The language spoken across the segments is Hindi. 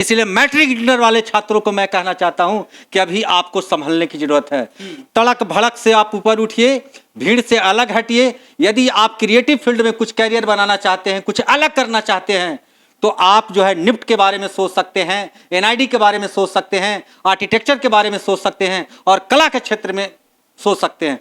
इसलिए मैट्रिक इंटर वाले छात्रों को मैं कहना चाहता हूं कि अभी आपको संभलने की जरूरत है। तड़क भड़क से आप ऊपर उठिए, भीड़ से अलग हटिए। यदि आप क्रिएटिव फील्ड में कुछ कैरियर बनाना चाहते हैं, कुछ अलग करना चाहते हैं, तो आप जो है निफ्ट के बारे में सोच सकते हैं, एनआईडी के बारे में सोच सकते हैं, आर्किटेक्चर के बारे में सोच सकते हैं और कला के क्षेत्र में सोच सकते हैं।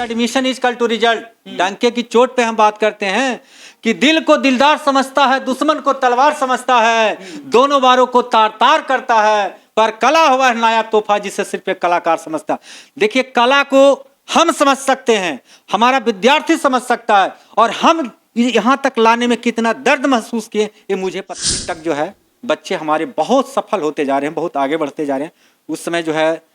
एडमिशन इज कल टू रिजल्ट। डंके की चोट पे हम बात करते हैं कि दिल को दिलदार समझता है, दुश्मन को तलवार समझता है, दोनों बारों को तार तार करता है, पर कला हुआ है नायाब तोहफा जिसे सिर्फ एक कलाकार समझता है। देखिए, कला को हम समझ सकते हैं, हमारा विद्यार्थी समझ सकता है, और हम यहां तक लाने में कितना दर्द महसूस किए ये मुझे पता। तक जो है बच्चे हमारे बहुत सफल होते जा रहे हैं, बहुत आगे बढ़ते जा रहे हैं। उस समय जो है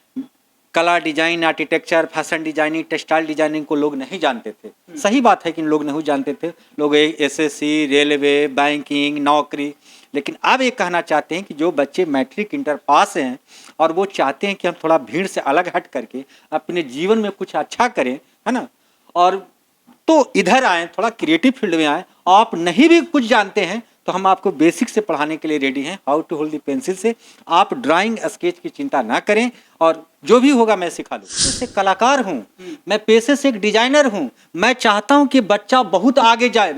कला, design, architecture, fashion designing, textile designing को लोग नहीं जानते थे। सही बात है कि लोग नहीं जानते थे। लोग एसएससी, रेलवे, बैंकिंग, नौकरी। लेकिन अब ये कहना चाहते हैं कि जो बच्चे मैट्रिक इंटर पास हैं और वो चाहते हैं कि हम थोड़ा भीड़ से अलग हट करके अपने जीवन में कुछ अच्छा करें, है ना, और तो इधर आए, थोड़ा क्रिएटिव फील्ड में आए। आप नहीं भी कुछ जानते हैं तो हम आपको बेसिक से पढ़ाने के लिए रेडी हैं। How to hold the pencil से आप ड्राइंग, स्केच की चिंता ना करें, और जो भी होगा मैं सिखा दूँ। मैं कलाकार हूँ, मैं पेशे से एक डिजाइनर हूँ। मैं चाहता हूँ कि बच्चा बहुत आगे जाए।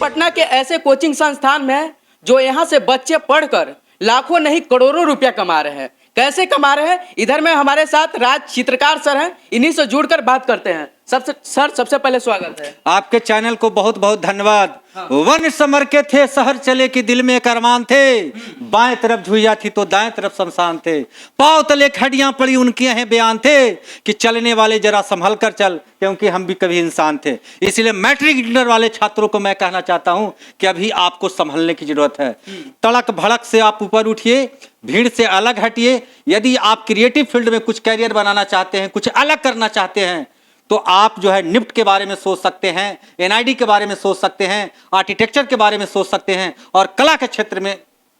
पटना के ऐसे कोचिंग संस्थान में जो यहाँ से बच्चे पढ़कर लाखों नहीं करोड़ों रुपया कमा रहे हैं। कैसे कमा रहे हैं, इधर में हमारे साथ राज चित्रकार सर हैं, इन्हीं से जुड़कर बात करते हैं। सबसे पहले स्वागत है आपके चैनल को, बहुत बहुत धन्यवाद। वन समर के थे, शहर चले कि दिल में करमान थे, बाएं तरफ झुइया थी तो दाएं तरफ शमशान थे, पांव तले खड़ियां पड़ी उनके हैं बयान थे कि चलने वाले जरा संभल कर चल, क्योंकि हम भी कभी इंसान थे। इसलिए मैट्रिक इंटर वाले छात्रों को मैं कहना चाहता हूं कि अभी आपको संभलने की जरूरत है। तड़क भड़क से आप ऊपर उठिए, भीड़ से अलग हटिए। यदि आप क्रिएटिव फील्ड में कुछ कैरियर बनाना चाहते हैं, कुछ अलग करना चाहते हैं, तो आप जो है निफ्ट के बारे में सोच सकते हैं, एनआईडी के बारे में सोच सकते हैं, आर्किटेक्चर के बारे में सोच सकते हैं और कला के क्षेत्र में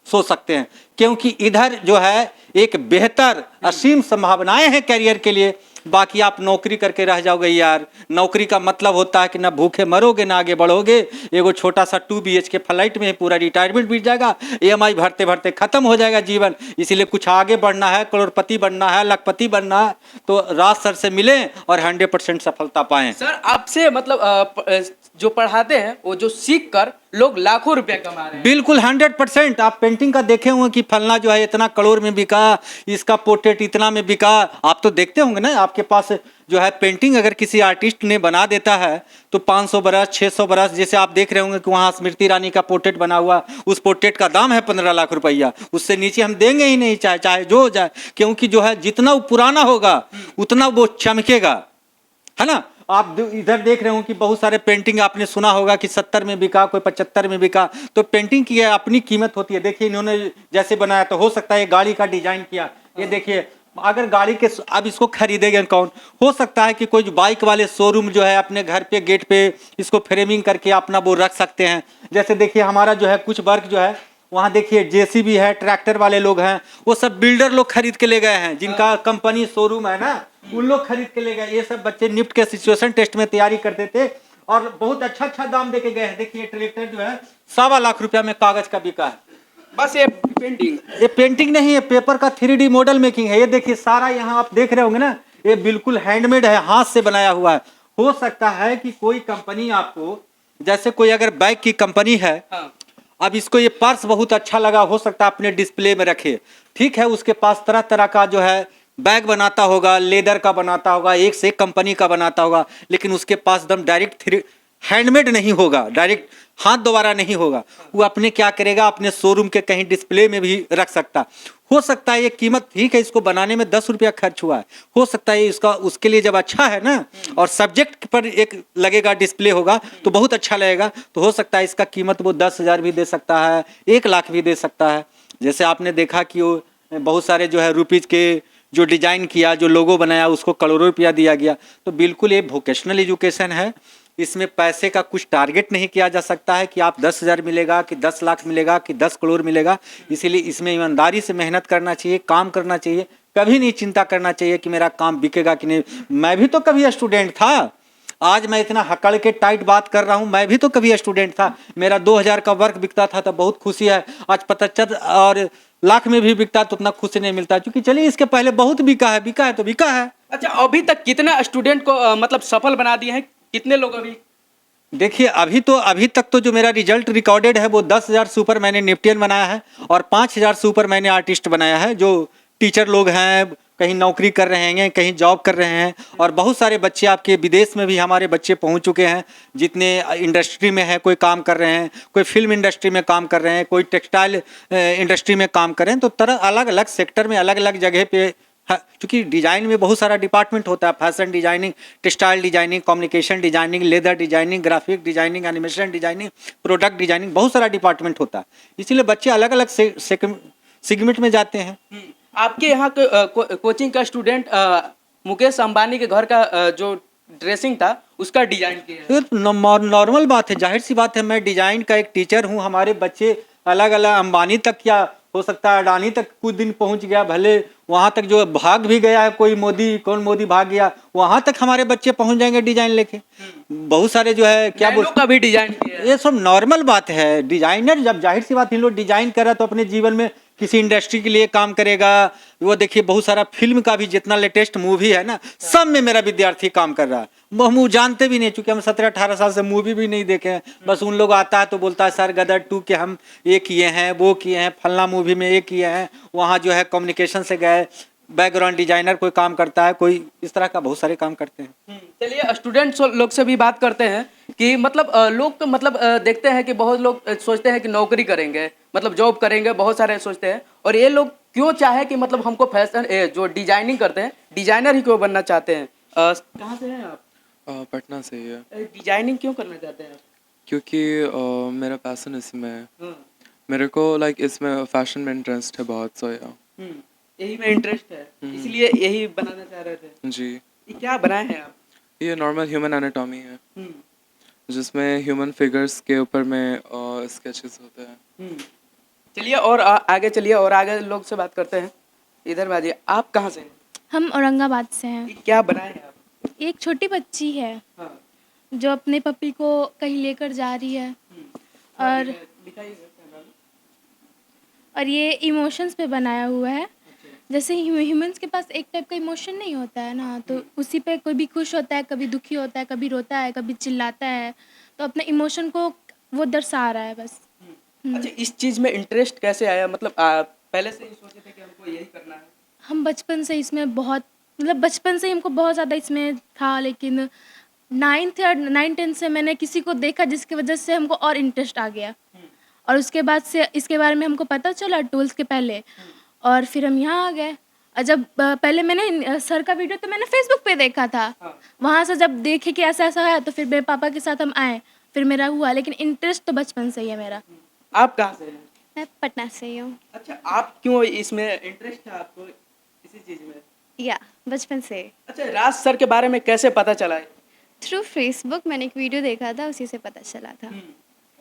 सोच सकते हैं, क्योंकि इधर जो है एक बेहतर असीम संभावनाएं हैं कैरियर के लिए। बाकी आप नौकरी करके रह जाओगे यार। नौकरी का मतलब होता है कि ना भूखे मरोगे ना आगे बढ़ोगे। एगो छोटा सा 2 BHK फ्लाइट में पूरा रिटायरमेंट बीत जाएगा, EMI भरते भरते खत्म हो जाएगा जीवन। इसीलिए कुछ आगे बढ़ना है, करोड़पति बनना है, लखपति बनना है, तो राज सर से मिलें और 100% सफलता पाएं। सर, आपसे मतलब जो पढ़ाते हैं वो जो सीख कर लोग लाखों रुपया कमा रहे हैं। बिल्कुल 100%। आप पेंटिंग का देखे होंगे कि फलना जो है इतना करोड़ में बिका, इसका पोर्ट्रेट इतना में बिका। आप तो देखते होंगे ना, आपके पास जो है पेंटिंग अगर किसी आर्टिस्ट ने बना देता है तो 500 बरस, 600 बरस, जैसे आप देख रहे होंगे कि वहाँ स्मृति ईरानी का पोर्ट्रेट बना हुआ, उस पोर्ट्रेट का दाम है 15 लाख रुपया। उससे नीचे हम देंगे ही नहीं, चाहे चाहे जो हो जाए, क्योंकि जो है जितना वो पुराना होगा उतना वो चमकेगा, है ना। आप इधर देख रहे हो कि बहुत सारे पेंटिंग आपने सुना होगा कि 70 में बिका, कोई 75 में बिका। तो पेंटिंग की अपनी कीमत होती है। देखिए, इन्होंने जैसे बनाया, तो हो सकता है गाड़ी का डिजाइन किया, ये देखिए। अगर गाड़ी के अब इसको खरीदेंगे कौन, हो सकता है कि कोई बाइक वाले शोरूम जो है अपने घर पे गेट पे इसको फ्रेमिंग करके अपना वो रख सकते हैं। जैसे देखिए, हमारा जो है कुछ वर्क जो है वहाँ देखिए JCB है, ट्रैक्टर वाले लोग हैं, वो सब बिल्डर लोग खरीद के ले गए हैं, जिनका कंपनी शोरूम है ना, उन लोग खरीद के ले गए। ये सब बच्चे निफ्ट के सिचुएशन टेस्ट में तैयारी करते थे और बहुत अच्छा दाम देके गए हैं। देखिए, ट्रैक्टर जो है 1.25 लाख रुपया में कागज का बिका है। बस ये पेंटिंग नहीं है, पेपर का 3D मॉडल मेकिंग है। ये देखिए, सारा यहाँ आप देख रहे होंगे ना, ये बिल्कुल हैंडमेड है, हाथ से बनाया हुआ है। हो सकता है कि कोई कंपनी आपको, जैसे कोई अगर बाइक की कंपनी है, अब इसको ये पर्स बहुत अच्छा लगा, हो सकता है अपने डिस्प्ले में रखे, ठीक है। उसके पास तरह तरह का जो है बैग बनाता होगा, लेदर का बनाता होगा, एक से एक कंपनी का बनाता होगा, लेकिन उसके पास एकदम डायरेक्ट हैंडमेड नहीं होगा, डायरेक्ट हाथ द्वारा नहीं होगा। वो अपने क्या करेगा, अपने शोरूम के कहीं डिस्प्ले में भी रख सकता। हो सकता है ये कीमत ठीक है, इसको बनाने में 10 रुपया खर्च हुआ है, हो सकता है इसका उसके लिए जब अच्छा है ना, और सब्जेक्ट पर एक लगेगा, डिस्प्ले होगा तो बहुत अच्छा लगेगा, तो हो सकता है इसका कीमत वो 10,000 भी दे सकता है, 1 लाख भी दे सकता है। जैसे आपने देखा कि वो बहुत सारे जो है रुपीज़ के जो डिजाइन किया, जो लोगो बनाया, उसको करोड़ों रुपया दिया गया। तो बिल्कुल ये वोकेशनल एजुकेशन है, इसमें पैसे का कुछ टारगेट नहीं किया जा सकता है कि आप 10,000 मिलेगा कि 10 लाख मिलेगा कि 10 करोड़ मिलेगा। इसीलिए इसमें ईमानदारी से मेहनत करना चाहिए, काम करना चाहिए, कभी नहीं चिंता करना चाहिए कि मेरा काम बिकेगा कि नहीं। मैं भी तो कभी स्टूडेंट था, आज मैं इतना हकड़ के टाइट बात कर रहा हूँ, मैं भी तो कभी स्टूडेंट था, मेरा 2,000 का वर्क बिकता था तो बहुत खुशी है। आज 75 और लाख में भी बिकता तो उतना खुशी नहीं मिलता, क्योंकि चलिए इसके पहले बहुत बिका है तो बिका है। अच्छा, अभी तक कितना स्टूडेंट को मतलब सफल बना दिए हैं, कितने लोग अभी? देखिए अभी तक तो जो मेरा रिजल्ट रिकॉर्डेड है वो 10,000 से ऊपर मैंने निफ्टियन बनाया है और 5,000 से ऊपर मैंने आर्टिस्ट बनाया है, जो टीचर लोग हैं, कहीं नौकरी कर रहे हैं, कहीं जॉब कर रहे हैं। और बहुत सारे बच्चे आपके विदेश में भी हमारे बच्चे पहुंच चुके हैं, जितने इंडस्ट्री में हैं, कोई काम कर रहे हैं, कोई फिल्म इंडस्ट्री में काम कर रहे हैं, कोई टेक्सटाइल इंडस्ट्री में काम कर रहे हैं। तो तरह अलग अलग सेक्टर में अलग अलग जगह पे, क्योंकि डिजाइन में बहुत सारा डिपार्टमेंट होता है, fashion designing, textile designing, communication designing, leather designing, graphic designing, animation designing, product designing, बहुत सारा डिपार्टमेंट होता है। इसीलिए बच्चे अलग अलग सेगमेंट में जाते हैं। आपके यहाँ कोचिंग का स्टूडेंट मुकेश अंबानी के घर का जो ड्रेसिंग था उसका डिजाइन किया है। नॉर्मल बात है, जाहिर सी बात है, मैं डिजाइन का एक टीचर हूँ। हमारे बच्चे अलग अलग, अंबानी तक क्या हो सकता है, अडानी तक कुछ दिन पहुंच गया, भले वहां तक जो भाग भी गया है, कोई कौन मोदी भाग गया, वहां तक हमारे बच्चे पहुंच जाएंगे डिजाइन लेके। बहुत सारे जो है क्या बोल का भी डिजाइन किया है। ये सब नॉर्मल बात है। डिजाइनर जब, जाहिर सी बात, इन लोग डिजाइन कर रहा तो अपने जीवन में किसी इंडस्ट्री के लिए काम करेगा। वो देखिए बहुत सारा फिल्म का भी जितना लेटेस्ट मूवी है ना, सब में मेरा विद्यार्थी काम कर रहा है। हम जानते भी नहीं, चूंकि हम 17-18 साल से मूवी भी नहीं देखे हैं। बस उन लोग आता है तो बोलता है सर गदर 2 के हम ये किए हैं, वो किए हैं, फलना मूवी में ये किए हैं, वहाँ जो है कम्युनिकेशन से गए, बैकग्राउंड डिजाइनर कोई काम करता है, कोई इस तरह का बहुत सारे काम करते हैं। चलिए स्टूडेंट्स लोग से भी बात करते हैं कि मतलब लोग तो मतलब देखते हैं कि बहुत लोग सोचते हैं कि नौकरी करेंगे, मतलब जॉब करेंगे, बहुत सारे सोचते हैं। और ये लोग क्यों चाहे कि मतलब हमको फैशन जो डिजाइनिंग करते हैं, डिजाइनर ही क्यों बनना चाहते हैं? कहाँ से हैं आप? पटना से ही है। डिजाइनिंग क्यों करना चाहते हैं आप? क्योंकि मेरा पैशन इसमें है। मेरे को लाइक इसमें फैशन में इंटरेस्ट है बहुत, सो या यही में इंटरेस्ट है, इसलिए यही बनाना चाह रहे थे जी। ये क्या बनाए हैं आप? ये नॉर्मल ह्यूमन एनाटॉमी है, जिसमें ह्यूमन फिगर्स के ऊपर में स्केचेस होते हैं। चलिए और आगे चलिए और आगे लोग से बात करते हैं। इधर बाजिए, आप कहाँ से हैं? हम औरंगाबाद से हैं। ये क्या बनाए हैं आप? एक छोटी बच्ची है हाँ। जो अपने पपी को कहीं लेकर जा रही है, और दिखाइए कैमरा में। और ये इमोशंस पे बनाया हुआ है। जैसे ह्यूमंस के पास एक टाइप का इमोशन नहीं होता है ना, तो उसी पे कोई भी खुश होता है, कभी दुखी होता है, कभी रोता है, कभी चिल्लाता है, तो अपने इमोशन को वो दर्शा रहा है बस। अच्छा, इस चीज में इंटरेस्ट कैसे आया? मतलब पहले से ही सोचे थे कि हमको यही करना है? हम बचपन से इसमें बहुत, मतलब बचपन से ही हमको बहुत ज़्यादा इसमें था, लेकिन 9th-10th से मैंने किसी को देखा जिसकी वजह से हमको और इंटरेस्ट आ गया, और उसके बाद से इसके बारे में हमको पता चला 12th के पहले, और फिर हम यहाँ आ गए। और जब पहले मैंने सर का वीडियो तो मैंने फेसबुक पे देखा था, वहाँ से जब देखे कि ऐसा ऐसा है तो फिर मेरे पापा के साथ हम आए, फिर मेरा हुआ। लेकिन इंटरेस्ट तो बचपन से ही है मेरा। आप कहाँ से हैं? मैं पटना से ही हूँ। अच्छा, आप क्यों इसमें इंटरेस्ट है आपको इसी चीज में? या बचपन से अच्छा, राज सर के बारे में कैसे पता चला है? थ्रू फेसबुक मैंने एक वीडियो देखा था, उसी से पता चला था।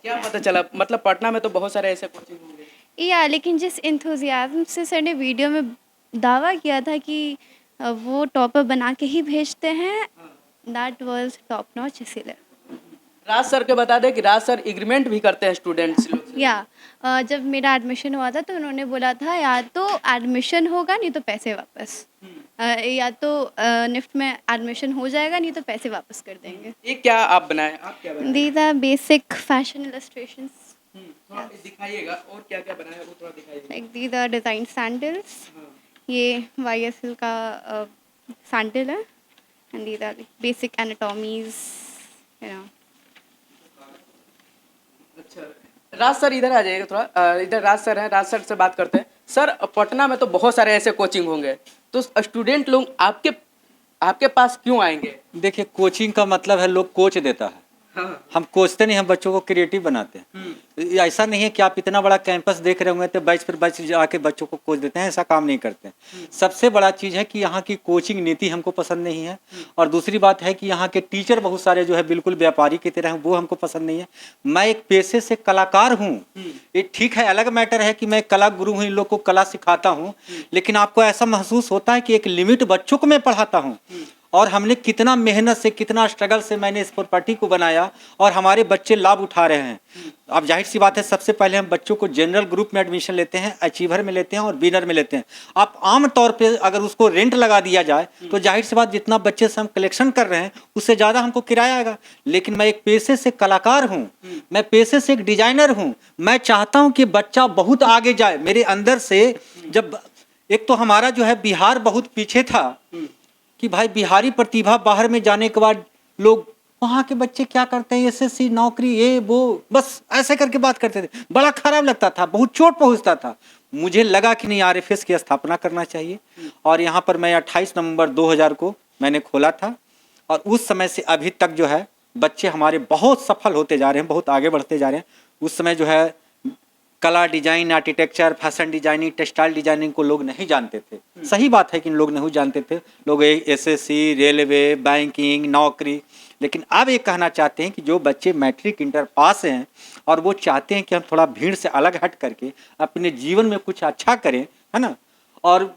क्या पता चला? मतलब पटना में तो बहुत सारे ऐसे कोचिंग होंगे। या लेकिन जिस इंथुजियाज्म से सर ने वीडियो में दावा किया था कि वो टॉपर बना के ही भेजते हैं, दैट वाज टॉप नॉच। इसीलिए राज सर के बता दें कि राज सर एग्रीमेंट भी करते हैं स्टूडेंट्स लोग से। या जब मेरा एडमिशन हुआ था तो उन्होंने बोला था या तो एडमिशन होगा नहीं तो पैसे वापस, या तो निफ्ट में एडमिशन हो जाएगा नहीं तो पैसे वापस कर देंगे। ये क्या आप बनाए? आप क्या बनाए? These are basic fashion illustrations. थोड़ा दिखाइएगा और क्या क्या बनाया वो थोड़ा दिखाइएगा। Like these are design sandals. ये YSL का सैंडल है, and these are basic anatomies, you know. अच्छा, राज सर इधर आ जाइएगा थोड़ा। इधर राज सर हैं, राज सर से बात करते हैं। सर, पटना में तो बहुत सारे ऐसे कोचिंग होंगे, तो स्टूडेंट लोग आपके पास क्यों आएंगे? देखिए कोचिंग का मतलब है लोग कोच देता है, हाँ। हम कोचते नहीं, हम बच्चों को क्रिएटिव बनाते हैं। ऐसा नहीं है कि आप इतना बड़ा कैंपस देख रहे होंगे तो बैच पर बैच जाके बच्चों को कोच देते हैं, ऐसा काम नहीं करते हैं। सबसे बड़ा चीज़ है कि यहाँ की कोचिंग नीति हमको पसंद नहीं है, और दूसरी बात है कि यहाँ के टीचर बहुत सारे जो है बिल्कुल व्यापारी की तरह हैं, वो हमको पसंद नहीं है। मैं एक पेशे से कलाकार हूँ, ये ठीक है, अलग मैटर है कि मैं कला गुरु हूँ, इन लोग को कला सिखाता हूँ, लेकिन आपको ऐसा महसूस होता है कि एक लिमिट बच्चों को मैं पढ़ाता हूँ, और हमने कितना मेहनत से, कितना स्ट्रगल से मैंने इस प्रॉपर्टी को बनाया, और हमारे बच्चे लाभ उठा रहे हैं। अब जाहिर सी बात है, सबसे पहले हम बच्चों को जनरल ग्रुप में एडमिशन लेते हैं, अचीवर में लेते हैं और विनर में लेते हैं। आप आम तौर पे अगर उसको रेंट लगा दिया जाए तो जाहिर सी बात, जितना बच्चे से हम कलेक्शन कर रहे हैं उससे ज़्यादा हमको किराया आएगा। लेकिन मैं एक पेशे से कलाकार हूँ, मैं पेशे से एक डिजाइनर हूँ, मैं चाहता हूँ कि बच्चा बहुत आगे जाए। मेरे अंदर से जब, एक तो हमारा जो है बिहार बहुत पीछे था कि भाई बिहारी प्रतिभा बाहर में जाने के बाद लोग, वहाँ के बच्चे क्या करते हैं, एसएससी नौकरी ये वो, बस ऐसे करके बात करते थे, बड़ा खराब लगता था, बहुत चोट पहुँचता था। मुझे लगा कि नहीं, आरएफएस की स्थापना करना चाहिए, और यहाँ पर मैं 28 नवंबर 2000 को मैंने खोला था, और उस समय से अभी तक जो है बच्चे हमारे बहुत सफल होते जा रहे हैं, बहुत आगे बढ़ते जा रहे हैं। उस समय जो है कला, design, architecture, fashion designing, textile designing को लोग नहीं जानते थे। सही बात है कि लोग नहीं जानते थे, लोग एसएससी, रेलवे, बैंकिंग, नौकरी। लेकिन अब ये कहना चाहते हैं कि जो बच्चे मैट्रिक इंटर पास हैं और वो चाहते हैं कि हम थोड़ा भीड़ से अलग हट करके अपने जीवन में कुछ अच्छा करें, है ना, और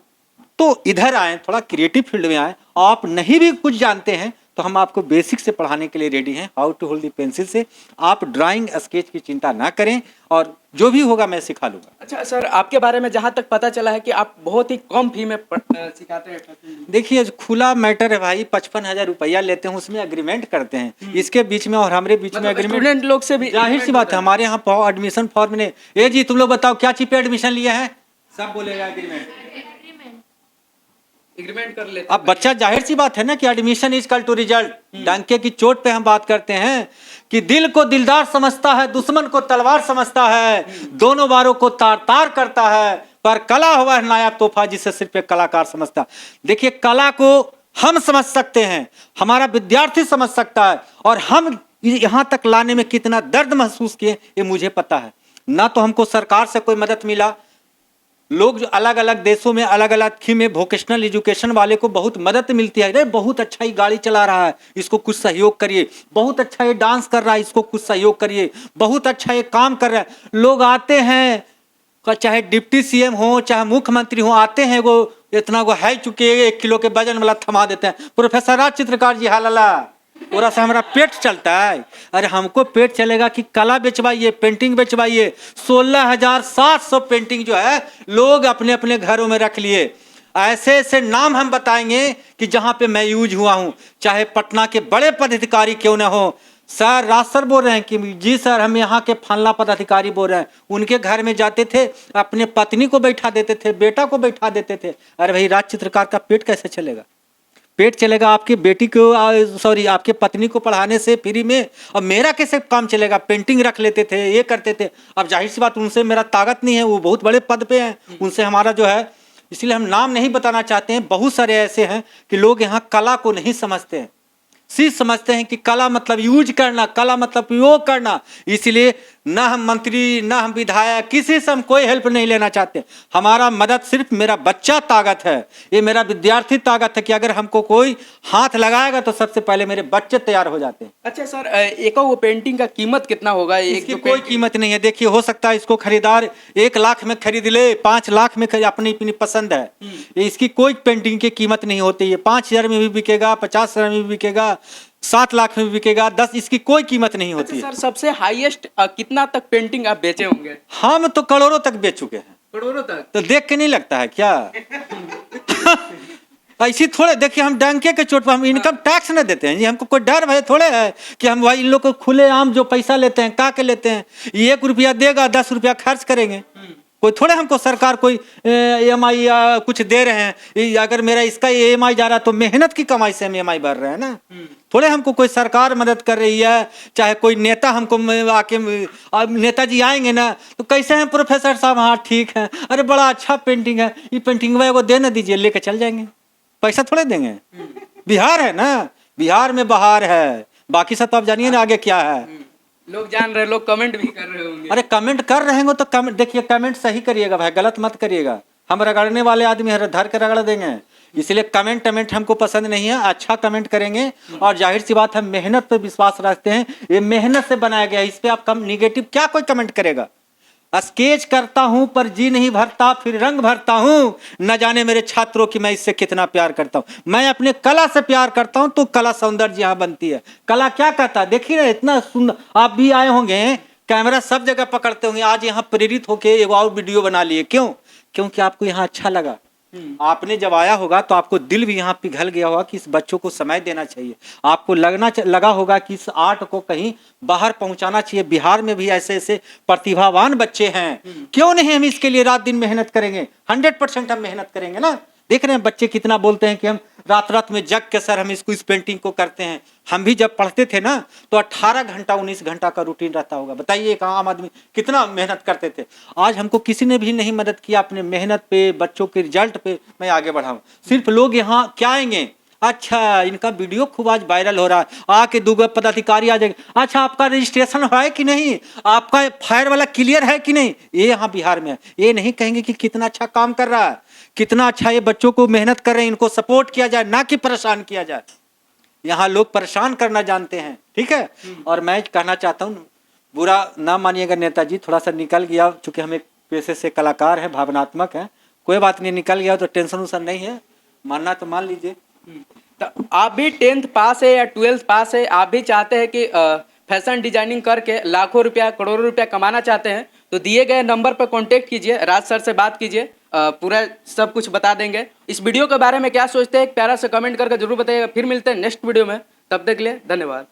तो इधर आएँ, थोड़ा क्रिएटिव फील्ड में आएँ। आप नहीं भी कुछ जानते हैं तो हम आपको बेसिक से पढ़ाने के लिए रेडी हैं, how to hold the pencil से। आप ड्राइंग, स्केच की चिंता ना करें, और जो भी होगा मैं सिखा लूँगा। अच्छा सर, आपके बारे में जहाँ तक पता चला है कि आप बहुत ही कम फी में सिखाते हैं। देखिए, खुला मैटर है भाई, 55,000 रुपया लेते हैं, उसमें एग्रीमेंट करते हैं, इसके बीच में और हमारे बीच में एग्रीमेंट। स्टूडेंट लोग से भी जाहिर सी बात है, हमारे यहाँ एडमिशन फॉर्म ने, ए जी तुम लोग बताओ क्या चीज पे एडमिशन लिए हैं, सब बोलेगा एग्रीमेंट, एग्रीमेंट कर लेते। अब बच्चा, जाहिर सी बात है ना कि admission is equal to result. डंके की चोट पे हम बात करते हैं कि दिल को दिलदार समझता है, दुश्मन को तलवार समझता है, दोनों बारों को तार तार करता है, पर कला हुआ है नायाब तोहफा जिसे सिर्फ एक कलाकार समझता। देखिए, कला को हम समझ सकते हैं, हमारा विद्यार्थी समझ सकता है, और हम यहाँ तक लाने में कितना दर्द महसूस किए ये मुझे पता है। ना तो हमको सरकार से कोई मदद मिला, लोग जो अलग अलग देशों में अलग अलग थीम में वोकेशनल एजुकेशन वाले को बहुत मदद मिलती है, अरे बहुत अच्छा ही गाड़ी चला रहा है, इसको कुछ सहयोग करिए, बहुत अच्छा ये डांस कर रहा है, इसको कुछ सहयोग करिए, बहुत अच्छा ये काम कर रहा है। लोग आते हैं, चाहे डिप्टी सीएम हो, चाहे मुख्यमंत्री हो, आते हैं, वो इतना वो है चुके 1 किलो के वजन वाला थमा देते हैं, प्रोफेसर राज चित्रकार जी हालाला पूरा से हमारा पेट चलता है। अरे हमको पेट चलेगा कि कला बेचवाइए, पेंटिंग बेचवाइए। 16,700 पेंटिंग जो है लोग अपने अपने घरों में रख लिए। ऐसे ऐसे नाम हम बताएंगे कि जहाँ पे मैं यूज हुआ हूँ, चाहे पटना के बड़े पदाधिकारी क्यों ना हो। सर, राज सर बोल रहे हैं कि जी सर, हम यहाँ के फलना पदाधिकारी बोल रहे हैं। उनके घर में जाते थे, अपने पत्नी को बैठा देते थे, बेटा को बैठा देते थे। अरे भाई, राज चित्रकार का पेट कैसे चलेगा? पेट चलेगा आपकी बेटी को, सॉरी आपके पत्नी को पढ़ाने से फ्री में, और मेरा कैसे काम चलेगा? पेंटिंग रख लेते थे, ये करते थे। अब जाहिर सी बात, उनसे मेरा ताकत नहीं है, वो बहुत बड़े पद पे हैं, उनसे हमारा जो है, इसलिए हम नाम नहीं बताना चाहते हैं। बहुत सारे ऐसे हैं कि लोग यहाँ कला को नहीं समझते हैं, सिर्फ समझते हैं कि कला मतलब यूज करना, कला मतलब उपयोग करना। इसलिए ना हम मंत्री, ना हम विधायक, किसी से हम कोई हेल्प नहीं लेना चाहते। हमारा मदद सिर्फ मेरा बच्चा ताकत है, ये मेरा विद्यार्थी ताकत है कि अगर हमको कोई हाथ लगाएगा तो सबसे पहले मेरे बच्चे तैयार हो जाते हैं। अच्छा सर, एक वो पेंटिंग का कीमत कितना होगा? इसकी कोई कीमत नहीं है। देखिए, हो सकता है इसको खरीदार 1 लाख में खरीद ले, 5 लाख में खरीद, अपनी अपनी पसंद है। इसकी कोई पेंटिंग की कीमत नहीं होती है। 5,000 में भी बिकेगा, 50,000 में भी बिकेगा, 7 लाख में भी बिकेगा, 10, इसकी कोई कीमत नहीं होती है। सर, सबसे हाईएस्ट कितना तक पेंटिंग आप बेचे होंगे? हम तो करोड़ों तक बेच चुके हैं। करोड़ों तक? तो देख के नहीं लगता है क्या? ऐसी थोड़े, देखिए, हम डंके के चोट पर हम इनकम टैक्स न देते हैं जी। हमको कोई डर भय थोड़े है कि हम भाई इन लोग को खुले आम जो पैसा लेते हैं, का के लेते हैं, 1 रुपया देगा, 10 रुपया खर्च करेंगे। कोई थोड़े हमको सरकार कोई EMI या कुछ दे रहे हैं। अगर मेरा इसका EMI जा रहा है तो मेहनत की कमाई से हम EMI भर रहे हैं ना। थोड़े हमको कोई सरकार मदद कर रही है, चाहे कोई नेता हमको आके, नेताजी आएंगे ना तो कैसे हैं प्रोफेसर साहब, हाँ ठीक है, अरे बड़ा अच्छा पेंटिंग है, ये पेंटिंग में वो देना दीजिए, लेके चल जाएंगे। पैसा थोड़े देंगे। बिहार है ना, बिहार में बहार है, बाकी सब तो आप जानिए ना आगे क्या है। लोग जान रहे, लोग कमेंट भी कर रहे होंगे। अरे कमेंट कर रहे हो तो कमेंट देखिए, कमेंट सही करिएगा भाई, गलत मत करिएगा। हम रगड़ने वाले आदमी है, धर के रगड़ देंगे, इसलिए कमेंट हमको पसंद नहीं है। अच्छा कमेंट करेंगे, और जाहिर सी बात है मेहनत पे विश्वास रखते हैं, ये मेहनत से बनाया गया है, इस पे आप कम निगेटिव क्या कोई कमेंट करेगा। स्केच करता हूं पर जी नहीं भरता, फिर रंग भरता हूं, न जाने मेरे छात्रों की मैं इससे कितना प्यार करता हूं। मैं अपने कला से प्यार करता हूं, तो कला सौंदर्य यहाँ बनती है। कला क्या कहता है, देखिए ना इतना सुंदर। आप भी आए होंगे, कैमरा सब जगह पकड़ते होंगे, आज यहाँ प्रेरित होके एक और वीडियो बना लिए, क्यों? क्योंकि आपको यहाँ अच्छा लगा। आपने जब आया होगा तो आपको दिल भी यहाँ पिघल गया होगा कि इस बच्चों को समय देना चाहिए। आपको लगा होगा कि इस आर्ट को कहीं बाहर पहुंचाना चाहिए। बिहार में भी ऐसे ऐसे प्रतिभावान बच्चे हैं, क्यों नहीं हम इसके लिए रात दिन मेहनत करेंगे। 100% हम मेहनत करेंगे ना। देख रहे हैं बच्चे कितना बोलते हैं कि हम रात में जग के सर हम इस पेंटिंग को करते हैं। हम भी जब पढ़ते थे ना तो 18 घंटा 19 घंटा का रूटीन रहता होगा। बताइए एक आम आदमी कितना मेहनत करते थे। आज हमको किसी ने भी नहीं मदद किया अपने मेहनत पे, बच्चों के रिजल्ट पे मैं आगे बढ़ाऊं। सिर्फ लोग यहाँ क्या आएंगे, अच्छा इनका वीडियो खूब आज वायरल हो रहा है, आके दूगो पदाधिकारी आ जाएंगे, अच्छा आपका रजिस्ट्रेशन है कि नहीं, आपका फायर वाला क्लियर है कि नहीं। ये यहाँ बिहार में है, ये नहीं कहेंगे कि कितना अच्छा काम कर रहा है, कितना अच्छा ये बच्चों को मेहनत कर रहे हैं, इनको सपोर्ट किया जाए, ना कि परेशान किया जाए। यहाँ लोग परेशान करना जानते हैं, ठीक है। और मैं कहना चाहता हूँ, बुरा ना मानिएगा नेताजी, थोड़ा सा निकल गया, चूंकि हम एक पेशे से कलाकार हैं, भावनात्मक हैं, कोई बात नहीं, निकल गया तो टेंशन उसन नहीं है, मानना तो मान लीजिए। तो आप भी 10th पास है या 12th पास है, आप भी चाहते हैं कि फैशन डिजाइनिंग करके लाखों रुपया करोड़ों रुपया कमाना चाहते हैं, तो दिए गए नंबर पर कांटेक्ट कीजिए, राज सर से बात कीजिए, पूरा सब कुछ बता देंगे। इस वीडियो के बारे में क्या सोचते हैं एक प्यारा सा कमेंट करके जरूर बताइएगा। फिर मिलते हैं नेक्स्ट वीडियो में, तब तक के लिए धन्यवाद।